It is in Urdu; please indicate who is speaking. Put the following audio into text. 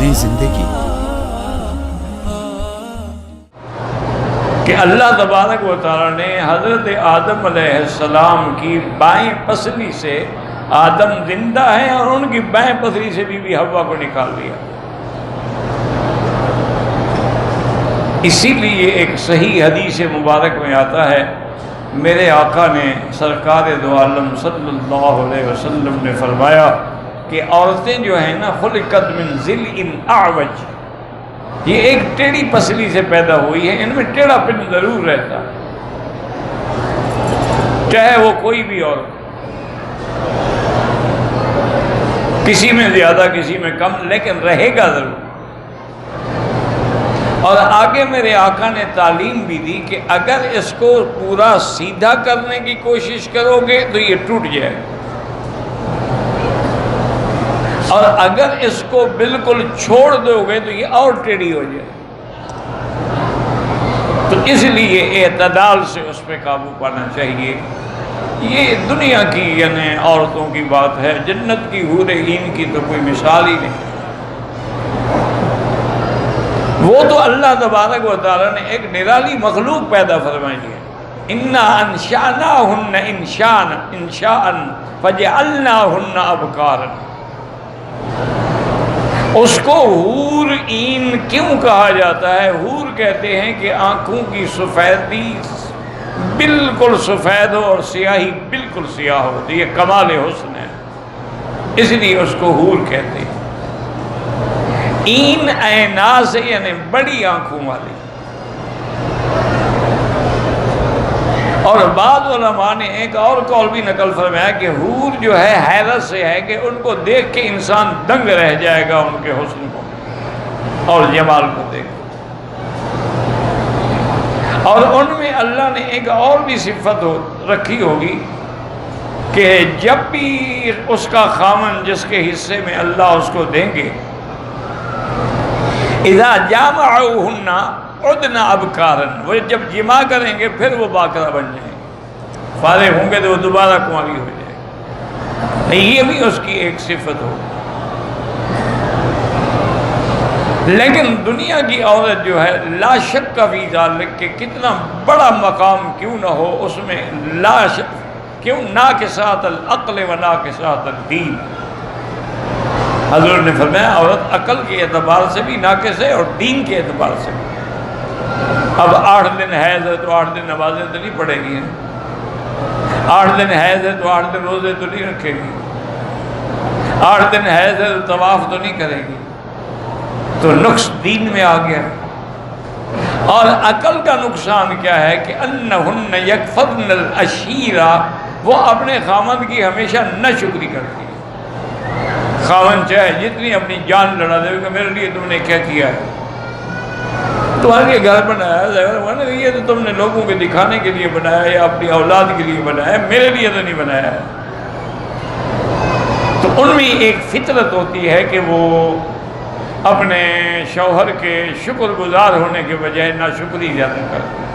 Speaker 1: نئی زندگی
Speaker 2: کہ اللہ تبارک و تعالیٰ نے حضرت آدم علیہ السلام کی بائیں پسلی سے آدم زندہ ہے اور ان کی بائیں پسلی سے بی بی حوا کو نکال دیا. اسی لیے ایک صحیح حدیث مبارک میں آتا ہے، میرے آقا نے سرکار دو عالم صلی اللہ علیہ وسلم نے فرمایا کہ عورتیں جو ہیں نا خلقت من ضلع اعوج، یہ ایک ٹیڑھی پسلی سے پیدا ہوئی ہے، ان میں ٹیڑھا پن ضرور رہتا ہے، چاہے وہ کوئی بھی عورت، کسی میں زیادہ کسی میں کم، لیکن رہے گا ضرور. اور آگے میرے آقا نے تعلیم بھی دی کہ اگر اس کو پورا سیدھا کرنے کی کوشش کرو گے تو یہ ٹوٹ جائے گا، اور اگر اس کو بالکل چھوڑ دو گے تو یہ اور ٹیڑھی ہو جائے. تو اس لیے اعتدال سے اس پہ قابو پانا چاہیے. یہ دنیا کی یعنی عورتوں کی بات ہے، جنت کی حور عین کی تو کوئی مثال ہی نہیں. وہ تو اللہ تبارک و تعالیٰ نے ایک نرالی مخلوق پیدا فرمائی ہے. اِنَّا أَنشَأْنَاهُنَّ إِنشَاءً فَجَعَلْنَاهُنَّ أَبْكَارًا. اس کو حور عین کیوں کہا جاتا ہے؟ حور کہتے ہیں کہ آنکھوں کی سفیدی بالکل سفید ہو اور سیاہی بالکل سیاہ ہو، تو یہ کمال حسن ہے، اس لیے اس کو حور کہتے ہیں. عین عینا سے یعنی بڑی آنکھوں والی. اور بعض علماء نے ایک اور قول بھی نقل فرمایا کہ حور جو ہے حیرت سے ہے کہ ان کو دیکھ کے انسان دنگ رہ جائے گا، ان کے حسن کو اور جمال کو دیکھ. اور ان میں اللہ نے ایک اور بھی صفت رکھی ہوگی کہ جب بھی اس کا خامن جس کے حصے میں اللہ اس کو دیں گے، اذا جامعوہن عدنا ابکارن، وہ جب جمع کریں گے پھر وہ باکرہ بن جائیں گے، فارغ ہوں گے تو وہ دوبارہ کنواری ہو جائے گی. یہ بھی اس کی ایک صفت ہو. لیکن دنیا کی عورت جو ہے لا شک کا فی ذالک کہ کتنا بڑا مقام کیوں نہ ہو، اس میں لا شک کیوں ناقصات العقل و ناقصات الدین. حضور نے فرمایا عورت عقل کے اعتبار سے بھی ناقص ہے اور دین کے اعتبار سے بھی. اب 8 دن حیض ہے تو 8 دن نمازیں تو نہیں پڑھے گی، 8 دن حیض ہے تو 8 دن روزے تو نہیں رکھے گی، 8 دن حیض ہے تو طواف تو نہیں کرے گی. تو نقص دین میں آ گیا. اور عقل کا نقصان کیا ہے کہ انہن یکفرن العشیرہ، وہ اپنے خامد کی ہمیشہ نہ شکری کرتی ہے. خاون چاہے جتنی اپنی جان لڑا دے کہ میرے لیے تم نے کیا کیا ہے، تمہارے لیے گھر بنایا ہے، یہ تو تم نے لوگوں کے دکھانے کے لیے بنایا یا اپنی اولاد کے لیے بنایا ہے، میرے لیے تو نہیں بنایا ہے. تو ان میں ایک فطرت ہوتی ہے کہ وہ اپنے شوہر کے شکر گزار ہونے کے بجائے ناشکری زیادہ کرتے ہیں.